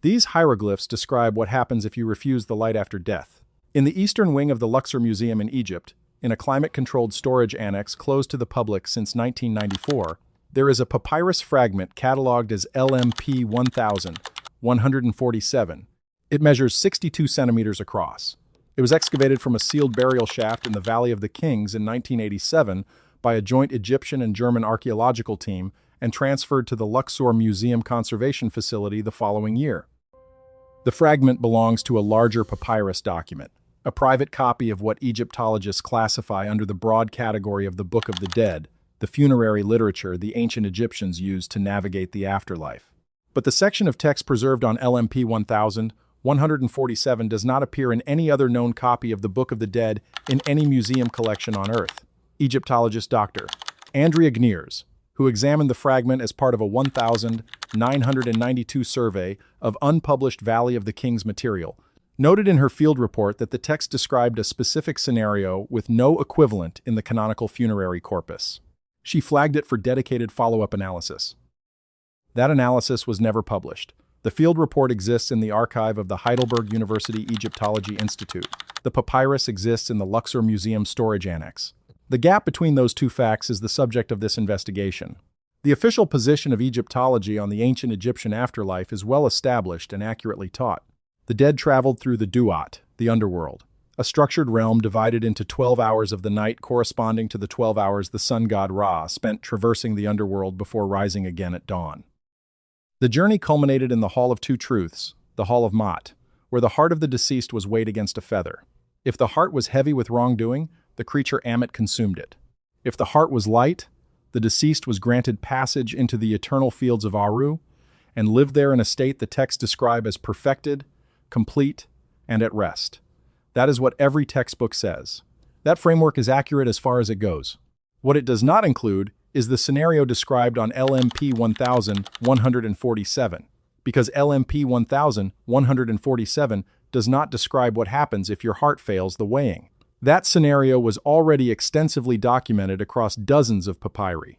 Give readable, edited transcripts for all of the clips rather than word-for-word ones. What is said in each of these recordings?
These hieroglyphs describe what happens if you refuse the light after death. In the eastern wing of the Luxor Museum in Egypt, in a climate-controlled storage annex closed to the public since 1994, there is a papyrus fragment catalogued as LMP 1147. It measures 62 centimeters across. It was excavated from a sealed burial shaft in the Valley of the Kings in 1987 by a joint Egyptian and German archaeological team and transferred to the Luxor Museum Conservation Facility the following year. The fragment belongs to a larger papyrus document, a private copy of what Egyptologists classify under the broad category of the Book of the Dead, the funerary literature the ancient Egyptians used to navigate the afterlife. But the section of text preserved on LMP 1147 does not appear in any other known copy of the Book of the Dead in any museum collection on Earth. Egyptologist Dr. Andrea Gneers, who examined the fragment as part of a 1,992 survey of unpublished Valley of the Kings material, noted in her field report that the text described a specific scenario with no equivalent in the canonical funerary corpus. She flagged it for dedicated follow-up analysis. That analysis was never published. The field report exists in the archive of the Heidelberg University Egyptology Institute. The papyrus exists in the Luxor Museum storage annex. The gap between those two facts is the subject of this investigation. The official position of Egyptology on the ancient Egyptian afterlife is well established and accurately taught. The dead traveled through the Duat, the underworld, a structured realm divided into 12 hours of the night corresponding to the 12 hours the sun god Ra spent traversing the underworld before rising again at dawn. The journey culminated in the Hall of Two Truths, the Hall of Ma'at, where the heart of the deceased was weighed against a feather. If the heart was heavy with wrongdoing, the creature Ammit consumed it. If the heart was light, the deceased was granted passage into the eternal fields of Aru and lived there in a state the texts describe as perfected, complete, and at rest. That is what every textbook says. That framework is accurate as far as it goes. What it does not include is the scenario described on LMP 1147, because LMP 1147 does not describe what happens if your heart fails the weighing. That scenario was already extensively documented across dozens of papyri.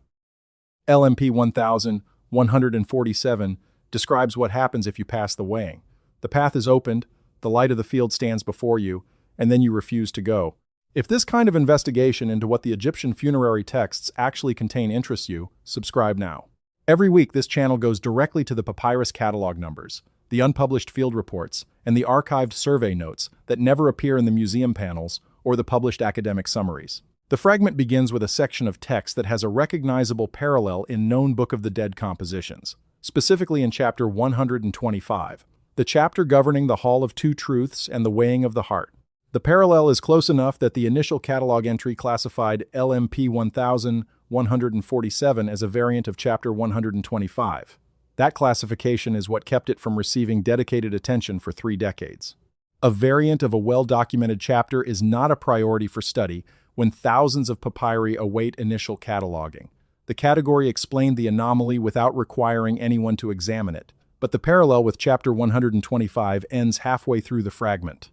LMP 1147 describes what happens if you pass the weighing. The path is opened, the light of the field stands before you, and then you refuse to go. If this kind of investigation into what the Egyptian funerary texts actually contain interests you, subscribe now. Every week, this channel goes directly to the papyrus catalog numbers, the unpublished field reports, and the archived survey notes that never appear in the museum panels or the published academic summaries. The fragment begins with a section of text that has a recognizable parallel in known Book of the Dead compositions, specifically in chapter 125, the chapter governing the Hall of Two Truths and the weighing of the heart. The parallel is close enough that the initial catalog entry classified LMP 1147 as a variant of chapter 125. That classification is what kept it from receiving dedicated attention for 3 decades. A variant of a well-documented chapter is not a priority for study when thousands of papyri await initial cataloging. The category explained the anomaly without requiring anyone to examine it, but the parallel with chapter 125 ends halfway through the fragment.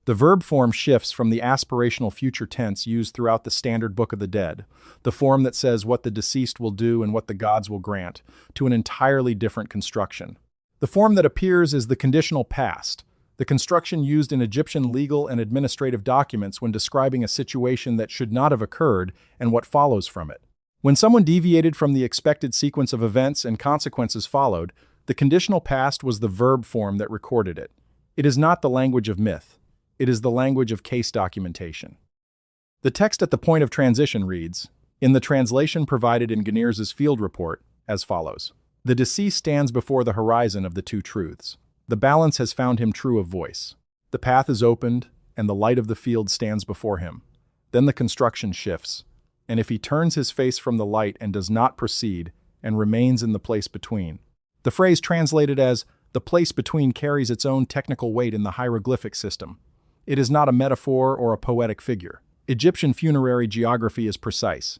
The verb form shifts from the aspirational future tense used throughout the standard Book of the Dead, the form that says what the deceased will do and what the gods will grant, to an entirely different construction. The form that appears is the conditional past, the construction used in Egyptian legal and administrative documents when describing a situation that should not have occurred and what follows from it. When someone deviated from the expected sequence of events and consequences followed, the conditional past was the verb form that recorded it. It is not the language of myth. It is the language of case documentation. The text at the point of transition reads, in the translation provided in Gneers' field report, as follows. The deceased stands before the horizon of the two truths. The balance has found him true of voice. The path is opened, and the light of the field stands before him. Then the construction shifts, and if he turns his face from the light and does not proceed, and remains in the place between. The phrase translated as, the place between carries its own technical weight in the hieroglyphic system. It is not a metaphor or a poetic figure. Egyptian funerary geography is precise.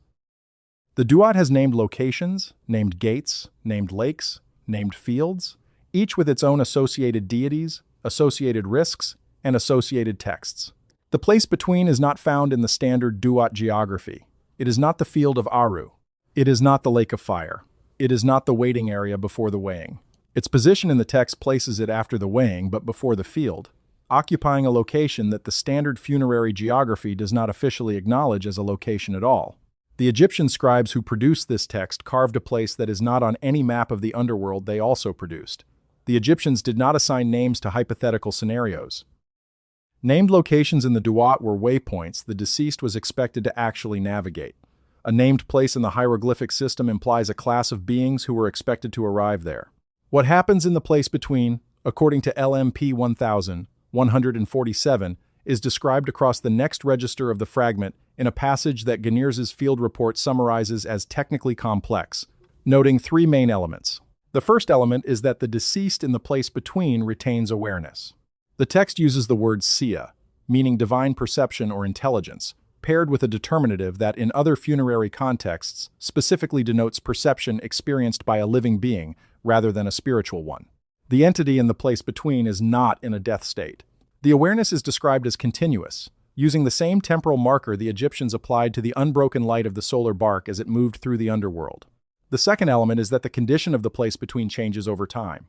The Duat has named locations, named gates, named lakes, named fields, each with its own associated deities, associated risks, and associated texts. The place between is not found in the standard Duat geography. It is not the field of Aru. It is not the lake of fire. It is not the waiting area before the weighing. Its position in the text places it after the weighing but before the field, occupying a location that the standard funerary geography does not officially acknowledge as a location at all. The Egyptian scribes who produced this text carved a place that is not on any map of the underworld they also produced. The Egyptians did not assign names to hypothetical scenarios. Named locations in the Duat were waypoints the deceased was expected to actually navigate. A named place in the hieroglyphic system implies a class of beings who were expected to arrive there. What happens in the place between, according to LMP 1147, is described across the next register of the fragment in a passage that Guineers's field report summarizes as technically complex, noting three main elements. The first element is that the deceased in the place between retains awareness. The text uses the word sia, meaning divine perception or intelligence, paired with a determinative that in other funerary contexts specifically denotes perception experienced by a living being rather than a spiritual one. The entity in the place between is not in a death state. The awareness is described as continuous, using the same temporal marker the Egyptians applied to the unbroken light of the solar bark as it moved through the underworld. The second element is that the condition of the place between changes over time.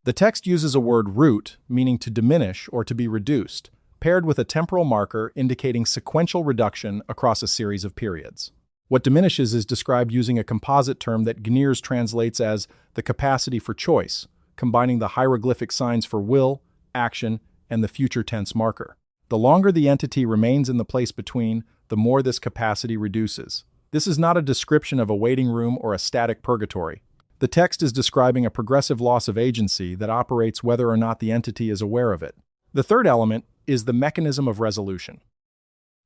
The text uses a word root, meaning to diminish or to be reduced, paired with a temporal marker indicating sequential reduction across a series of periods. What diminishes is described using a composite term that Guineers translates as the capacity for choice, combining the hieroglyphic signs for will, action, and the future tense marker. The longer the entity remains in the place between, the more this capacity reduces. This is not a description of a waiting room or a static purgatory. The text is describing a progressive loss of agency that operates whether or not the entity is aware of it. The third element is the mechanism of resolution.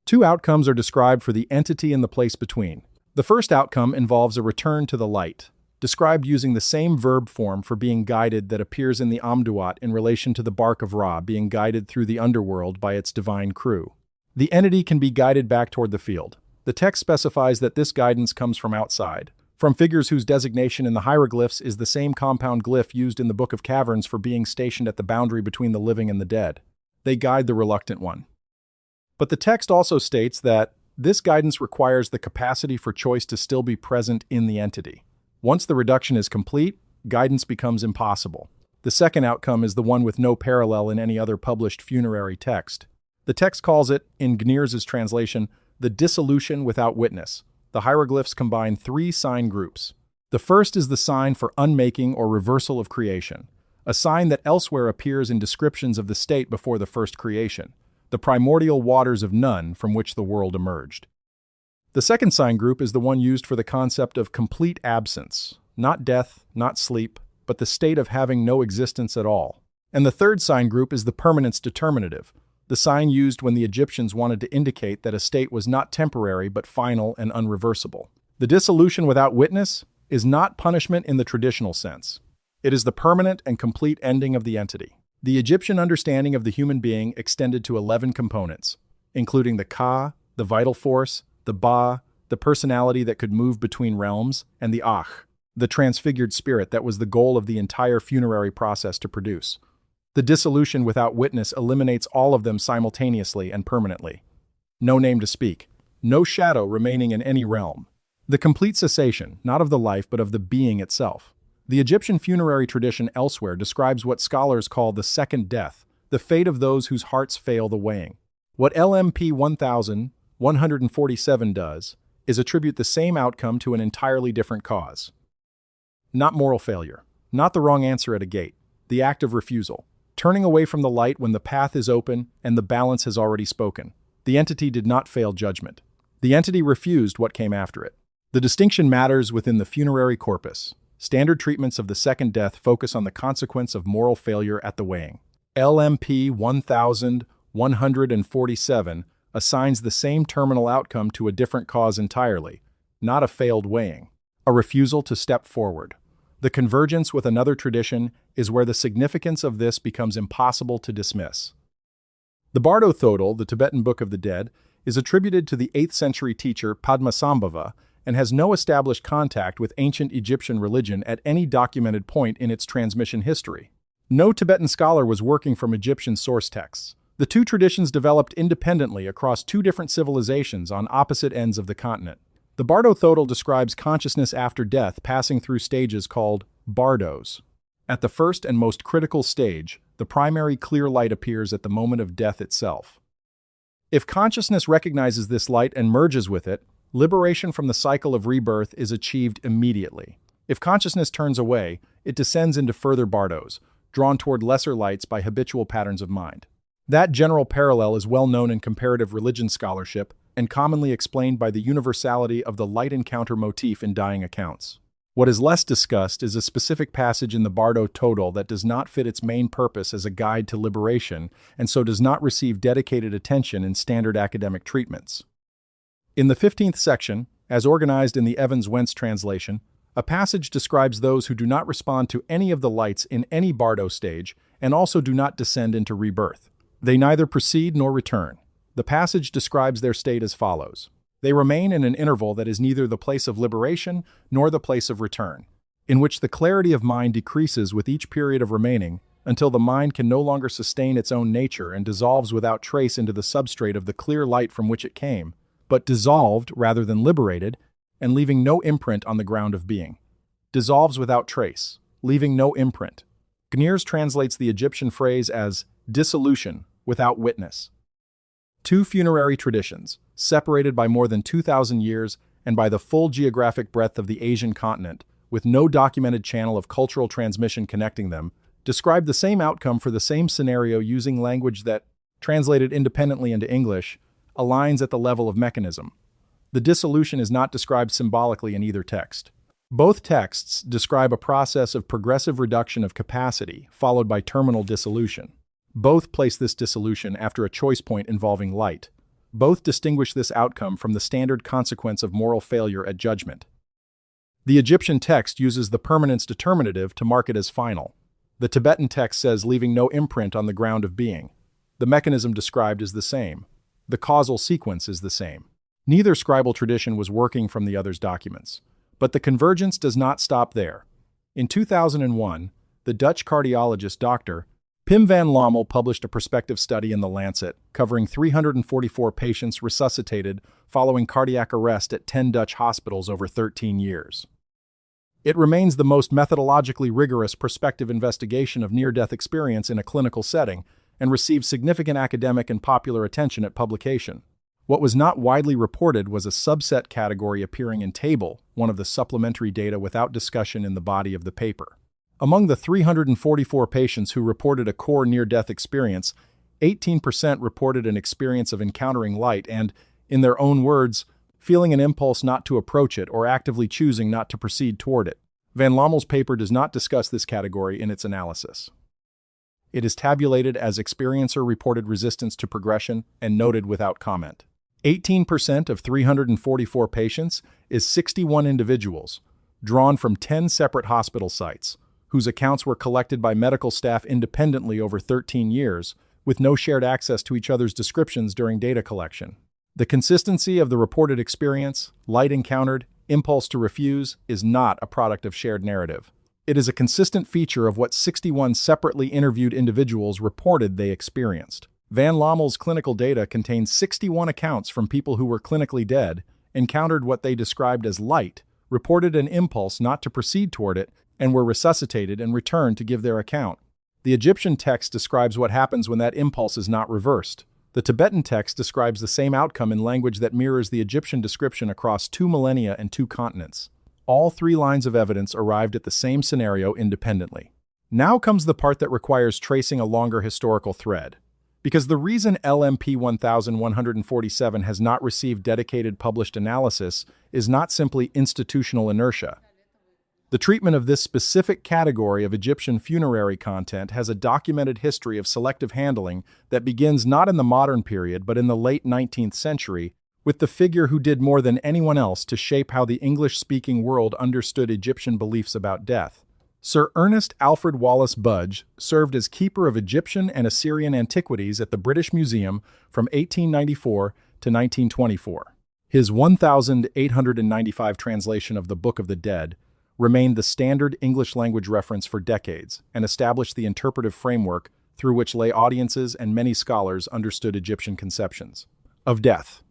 Two outcomes are described for the entity in the place between. The first outcome involves a return to the light, described using the same verb form for being guided that appears in the Amduat in relation to the bark of Ra being guided through the underworld by its divine crew. The entity can be guided back toward the field. The text specifies that this guidance comes from outside, from figures whose designation in the hieroglyphs is the same compound glyph used in the Book of Caverns for being stationed at the boundary between the living and the dead. They guide the reluctant one. But the text also states that this guidance requires the capacity for choice to still be present in the entity. Once the reduction is complete, guidance becomes impossible. The second outcome is the one with no parallel in any other published funerary text. The text calls it, in Guineers's translation, the dissolution without witness. The hieroglyphs combine three sign groups. The first is the sign for unmaking or reversal of creation, a sign that elsewhere appears in descriptions of the state before the first creation, the primordial waters of none from which the world emerged. The second sign group is the one used for the concept of complete absence, not death, not sleep, but the state of having no existence at all. And the third sign group is the permanence determinative, the sign used when the Egyptians wanted to indicate that a state was not temporary but final and unreversible. The dissolution without witness is not punishment in the traditional sense. It is the permanent and complete ending of the entity. The Egyptian understanding of the human being extended to 11 components, including the Ka, the vital force, the Ba, the personality that could move between realms, and the Ach, the transfigured spirit that was the goal of the entire funerary process to produce. The dissolution without witness eliminates all of them simultaneously and permanently. No name to speak, no shadow remaining in any realm. The complete cessation, not of the life but of the being itself. The Egyptian funerary tradition elsewhere describes what scholars call the second death, the fate of those whose hearts fail the weighing. What LMP 1147 does is attribute the same outcome to an entirely different cause. Not moral failure, not the wrong answer at a gate, the act of refusal. Turning away from the light when the path is open and the balance has already spoken. The entity did not fail judgment. The entity refused what came after it. The distinction matters within the funerary corpus. Standard treatments of the second death focus on the consequence of moral failure at the weighing. LMP 1147 assigns the same terminal outcome to a different cause entirely, not a failed weighing, a refusal to step forward. The convergence with another tradition is where the significance of this becomes impossible to dismiss. The Bardo Thodol, the Tibetan Book of the Dead, is attributed to the 8th century teacher Padmasambhava and has no established contact with ancient Egyptian religion at any documented point in its transmission history. No Tibetan scholar was working from Egyptian source texts. The two traditions developed independently across two different civilizations on opposite ends of the continent. The Bardo Thodol describes consciousness after death passing through stages called bardos. At the first and most critical stage, the primary clear light appears at the moment of death itself. If consciousness recognizes this light and merges with it, liberation from the cycle of rebirth is achieved immediately. If consciousness turns away, it descends into further bardos, drawn toward lesser lights by habitual patterns of mind. That general parallel is well known in comparative religion scholarship and commonly explained by the universality of the light encounter motif in dying accounts. What is less discussed is a specific passage in the Bardo Total that does not fit its main purpose as a guide to liberation and so does not receive dedicated attention in standard academic treatments. In the 15th section, as organized in the Evans-Wentz translation, a passage describes those who do not respond to any of the lights in any Bardo stage and also do not descend into rebirth. They neither proceed nor return. The passage describes their state as follows. They remain in an interval that is neither the place of liberation nor the place of return, in which the clarity of mind decreases with each period of remaining until the mind can no longer sustain its own nature and dissolves without trace into the substrate of the clear light from which it came, but dissolved rather than liberated, and leaving no imprint on the ground of being. Dissolves without trace, leaving no imprint. Gniers translates the Egyptian phrase as dissolution without witness. Two funerary traditions, separated by more than 2,000 years and by the full geographic breadth of the Asian continent, with no documented channel of cultural transmission connecting them, describe the same outcome for the same scenario using language that, translated independently into English, aligns at the level of mechanism. The dissolution is not described symbolically in either text. Both texts describe a process of progressive reduction of capacity, followed by terminal dissolution. Both place this dissolution after a choice point involving light. Both distinguish this outcome from the standard consequence of moral failure at judgment. The Egyptian text uses the permanence determinative to mark it as final. The Tibetan text says leaving no imprint on the ground of being. The mechanism described is the same. The causal sequence is the same. Neither scribal tradition was working from the other's documents. But the convergence does not stop there. In 2001, the Dutch cardiologist Dr. Pim van Lommel published a prospective study in The Lancet, covering 344 patients resuscitated following cardiac arrest at 10 Dutch hospitals over 13 years. It remains the most methodologically rigorous prospective investigation of near-death experience in a clinical setting and received significant academic and popular attention at publication. What was not widely reported was a subset category appearing in Table, one of the supplementary data without discussion in the body of the paper. Among the 344 patients who reported a core near-death experience, 18% reported an experience of encountering light and, in their own words, feeling an impulse not to approach it or actively choosing not to proceed toward it. Van Lommel's paper does not discuss this category in its analysis. It is tabulated as experiencer-reported resistance to progression and noted without comment. 18% of 344 patients is 61 individuals, drawn from 10 separate hospital sites, whose accounts were collected by medical staff independently over 13 years, with no shared access to each other's descriptions during data collection. The consistency of the reported experience, light encountered, impulse to refuse, is not a product of shared narrative. It is a consistent feature of what 61 separately interviewed individuals reported they experienced. Van Lommel's clinical data contains 61 accounts from people who were clinically dead, encountered what they described as light, reported an impulse not to proceed toward it, and were resuscitated and returned to give their account. The Egyptian text describes what happens when that impulse is not reversed. The Tibetan text describes the same outcome in language that mirrors the Egyptian description across 2 millennia and 2 continents. All 3 lines of evidence arrived at the same scenario independently. Now comes the part that requires tracing a longer historical thread. Because the reason LMP 1147 has not received dedicated published analysis is not simply institutional inertia. The treatment of this specific category of Egyptian funerary content has a documented history of selective handling that begins not in the modern period but in the late 19th century, with the figure who did more than anyone else to shape how the English-speaking world understood Egyptian beliefs about death. Sir Ernest Alfred Wallace Budge served as keeper of Egyptian and Assyrian antiquities at the British Museum from 1894 to 1924. His 1,895 translation of the Book of the Dead remained the standard English-language reference for decades and established the interpretive framework through which lay audiences and many scholars understood Egyptian conceptions of death.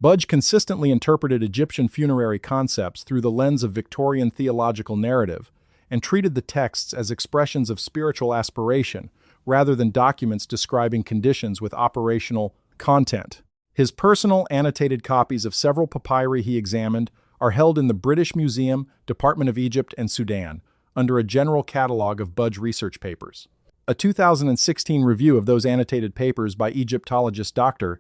Budge consistently interpreted Egyptian funerary concepts through the lens of Victorian theological narrative and treated the texts as expressions of spiritual aspiration rather than documents describing conditions with operational content. His personal annotated copies of several papyri he examined are held in the British Museum, Department of Egypt and Sudan, under a general catalogue of Budge research papers. A 2016 review of those annotated papers by Egyptologist Dr.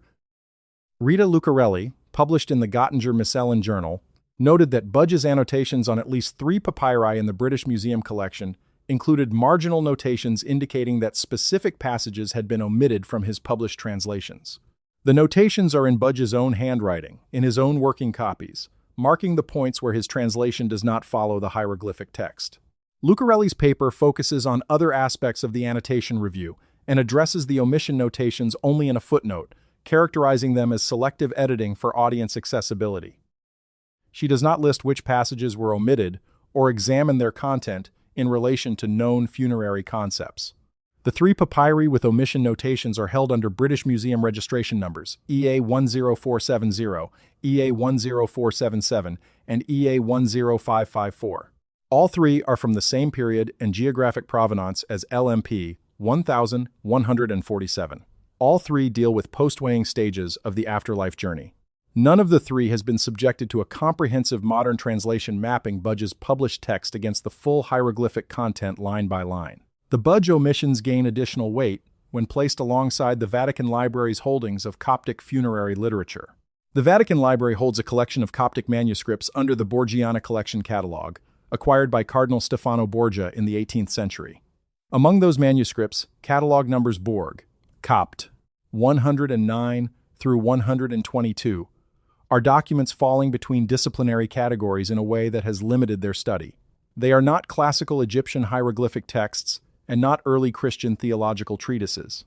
Rita Lucarelli, published in the Göttinger Miscellany Journal, noted that Budge's annotations on at least 3 papyri in the British Museum collection included marginal notations indicating that specific passages had been omitted from his published translations. The notations are in Budge's own handwriting, in his own working copies, marking the points where his translation does not follow the hieroglyphic text. Lucarelli's paper focuses on other aspects of the annotation review and addresses the omission notations only in a footnote, characterizing them as selective editing for audience accessibility. She does not list which passages were omitted or examine their content in relation to known funerary concepts. The 3 papyri with omission notations are held under British Museum registration numbers EA10470, EA10477, and EA10554. All 3 are from the same period and geographic provenance as LMP 1147. All 3 deal with post-weighing stages of the afterlife journey. None of the 3 has been subjected to a comprehensive modern translation mapping Budge's published text against the full hieroglyphic content line by line. The Budge omissions gain additional weight when placed alongside the Vatican Library's holdings of Coptic funerary literature. The Vatican Library holds a collection of Coptic manuscripts under the Borgiana Collection Catalog, acquired by Cardinal Stefano Borgia in the 18th century. Among those manuscripts, catalog numbers Borg, Copt, 109 through 122, are documents falling between disciplinary categories in a way that has limited their study. They are not classical Egyptian hieroglyphic texts and not early Christian theological treatises.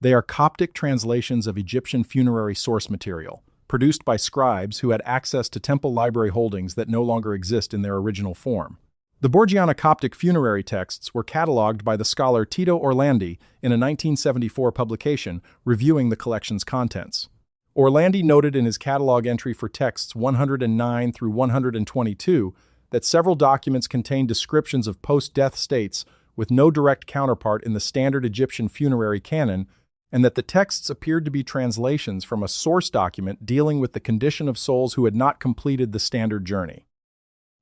They are Coptic translations of Egyptian funerary source material, produced by scribes who had access to temple library holdings that no longer exist in their original form. The Borgiana Coptic funerary texts were catalogued by the scholar Tito Orlandi in a 1974 publication reviewing the collection's contents. Orlandi noted in his catalog entry for texts 109 through 122 that several documents contain descriptions of post-death states with no direct counterpart in the standard Egyptian funerary canon, and that the texts appeared to be translations from a source document dealing with the condition of souls who had not completed the standard journey.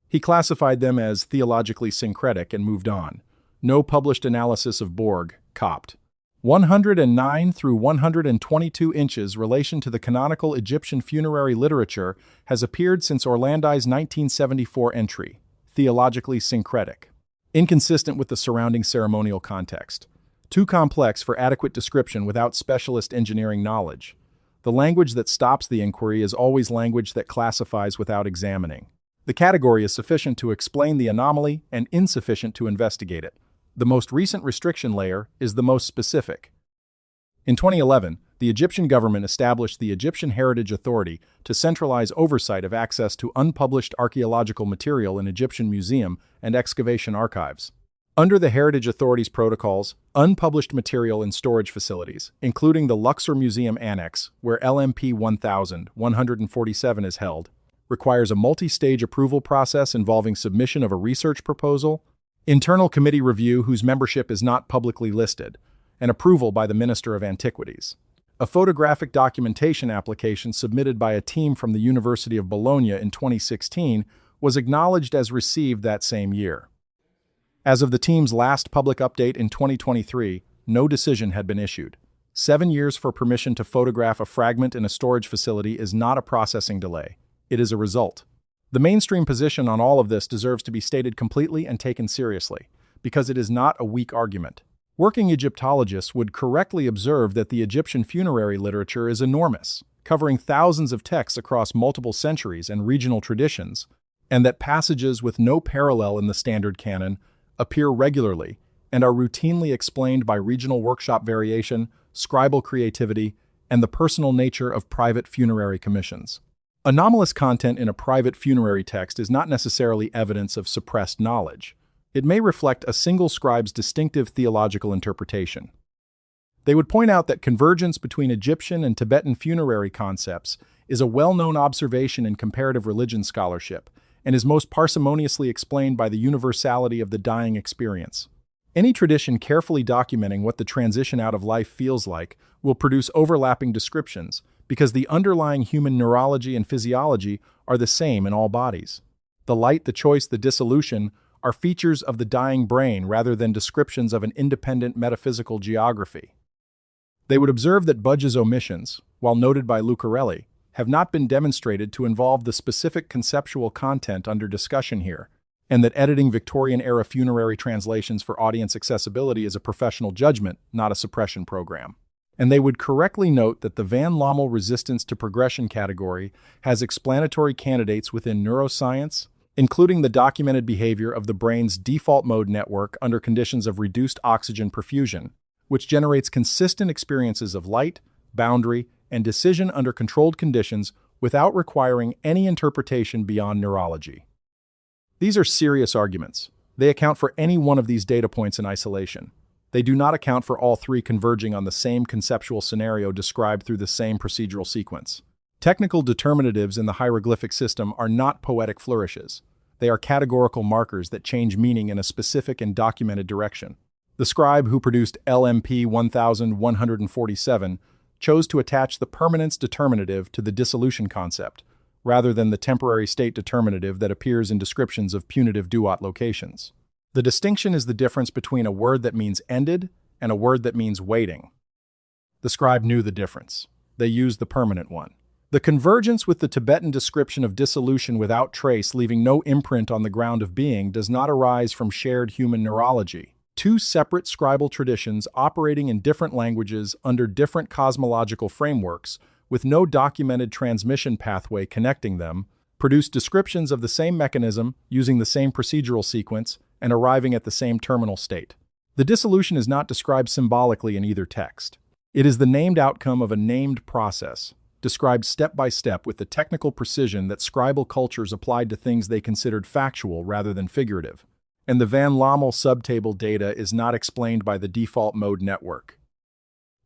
He classified them as theologically syncretic and moved on. No published analysis of Borg, Copt. 109 through 122 inches relation to the canonical Egyptian funerary literature has appeared since Orlandi's 1974 entry, theologically syncretic. Inconsistent with the surrounding ceremonial context. Too complex for adequate description without specialist engineering knowledge. The language that stops the inquiry is always language that classifies without examining. The category is sufficient to explain the anomaly and insufficient to investigate it. The most recent restriction layer is the most specific. In 2011, the Egyptian government established the Egyptian Heritage Authority to centralize oversight of access to unpublished archaeological material in Egyptian museum and excavation archives. Under the Heritage Authority's protocols, unpublished material in storage facilities, including the Luxor Museum Annex, where LMP 1147 is held, requires a multi-stage approval process involving submission of a research proposal, internal committee review whose membership is not publicly listed, and approval by the Minister of Antiquities. A photographic documentation application submitted by a team from the University of Bologna in 2016 was acknowledged as received that same year. As of the team's last public update in 2023, no decision had been issued. 7 years for permission to photograph a fragment in a storage facility is not a processing delay. It is a result. The mainstream position on all of this deserves to be stated completely and taken seriously, because it is not a weak argument. Working Egyptologists would correctly observe that the Egyptian funerary literature is enormous, covering thousands of texts across multiple centuries and regional traditions, and that passages with no parallel in the standard canon appear regularly and are routinely explained by regional workshop variation, scribal creativity, and the personal nature of private funerary commissions. Anomalous content in a private funerary text is not necessarily evidence of suppressed knowledge. It may reflect a single scribe's distinctive theological interpretation. They would point out that convergence between Egyptian and Tibetan funerary concepts is a well-known observation in comparative religion scholarship, and is most parsimoniously explained by the universality of the dying experience. Any tradition carefully documenting what the transition out of life feels like will produce overlapping descriptions because the underlying human neurology and physiology are the same in all bodies. The light, the choice, the dissolution are features of the dying brain rather than descriptions of an independent metaphysical geography. They would observe that Budge's omissions, while noted by Lucarelli, have not been demonstrated to involve the specific conceptual content under discussion here, and that editing Victorian-era funerary translations for audience accessibility is a professional judgment, not a suppression program. And they would correctly note that the Van Lommel resistance to progression category has explanatory candidates within neuroscience, including the documented behavior of the brain's default mode network under conditions of reduced oxygen perfusion, which generates consistent experiences of light, boundary, and decision under controlled conditions without requiring any interpretation beyond neurology. These are serious arguments. They account for any one of these data points in isolation. They do not account for all three converging on the same conceptual scenario described through the same procedural sequence. Technical determinatives in the hieroglyphic system are not poetic flourishes. They are categorical markers that change meaning in a specific and documented direction. The scribe who produced LMP 1147 chose to attach the permanence determinative to the dissolution concept, rather than the temporary state determinative that appears in descriptions of punitive duot locations. The distinction is the difference between a word that means ended and a word that means waiting. The scribe knew the difference. They used the permanent one. The convergence with the Tibetan description of dissolution without trace, leaving no imprint on the ground of being, does not arise from shared human neurology. Two separate scribal traditions operating in different languages under different cosmological frameworks, with no documented transmission pathway connecting them, produce descriptions of the same mechanism using the same procedural sequence and arriving at the same terminal state. The dissolution is not described symbolically in either text. It is the named outcome of a named process, described step by step with the technical precision that scribal cultures applied to things they considered factual rather than figurative. And the Van Lommel subtable data is not explained by the default mode network.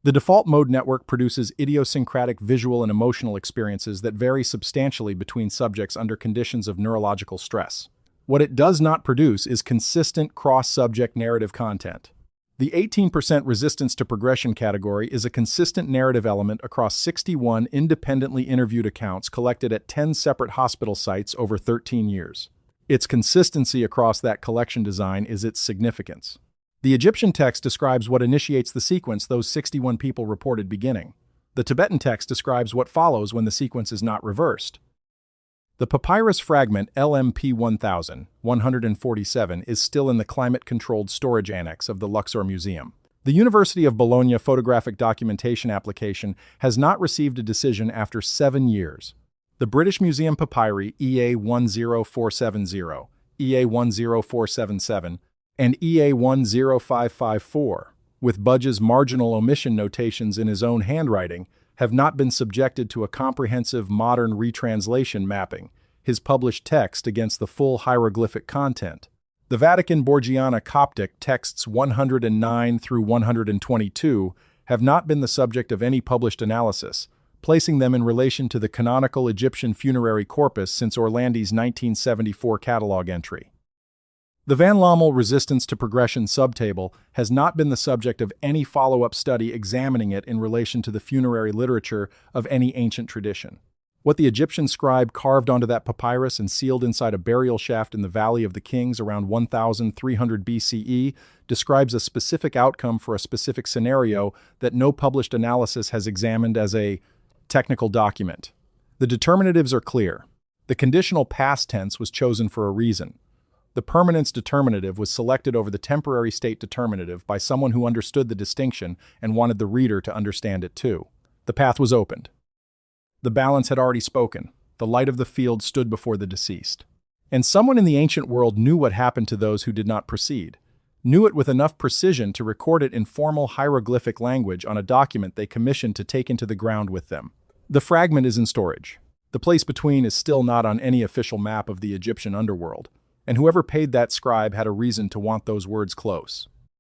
The default mode network produces idiosyncratic visual and emotional experiences that vary substantially between subjects under conditions of neurological stress. What it does not produce is consistent cross-subject narrative content. The 18% resistance to progression category is a consistent narrative element across 61 independently interviewed accounts collected at 10 separate hospital sites over 13 years. Its consistency across that collection design is its significance. The Egyptian text describes what initiates the sequence those 61 people reported beginning. The Tibetan text describes what follows when the sequence is not reversed. The papyrus fragment LMP 1147 is still in the climate-controlled storage annex of the Luxor Museum. The University of Bologna photographic documentation application has not received a decision after 7 years. The British Museum papyri EA 10470, EA 10477, and EA 10554, with Budge's marginal omission notations in his own handwriting, have not been subjected to a comprehensive modern retranslation mapping his published text against the full hieroglyphic content. The Vatican Borgiana Coptic texts 109 through 122 have not been the subject of any published analysis, placing them in relation to the canonical Egyptian funerary corpus since Orlandi's 1974 catalog entry. The Van Lommel resistance to progression subtable has not been the subject of any follow-up study examining it in relation to the funerary literature of any ancient tradition. What the Egyptian scribe carved onto that papyrus and sealed inside a burial shaft in the Valley of the Kings around 1300 BCE describes a specific outcome for a specific scenario that no published analysis has examined as a technical document. The determinatives are clear. The conditional past tense was chosen for a reason. The permanence determinative was selected over the temporary state determinative by someone who understood the distinction and wanted the reader to understand it too. The path was opened. The balance had already spoken. The light of the field stood before the deceased. And someone in the ancient world knew what happened to those who did not proceed, knew it with enough precision to record it in formal hieroglyphic language on a document they commissioned to take into the ground with them. The fragment is in storage. The place between is still not on any official map of the Egyptian underworld, and whoever paid that scribe had a reason to want those words close.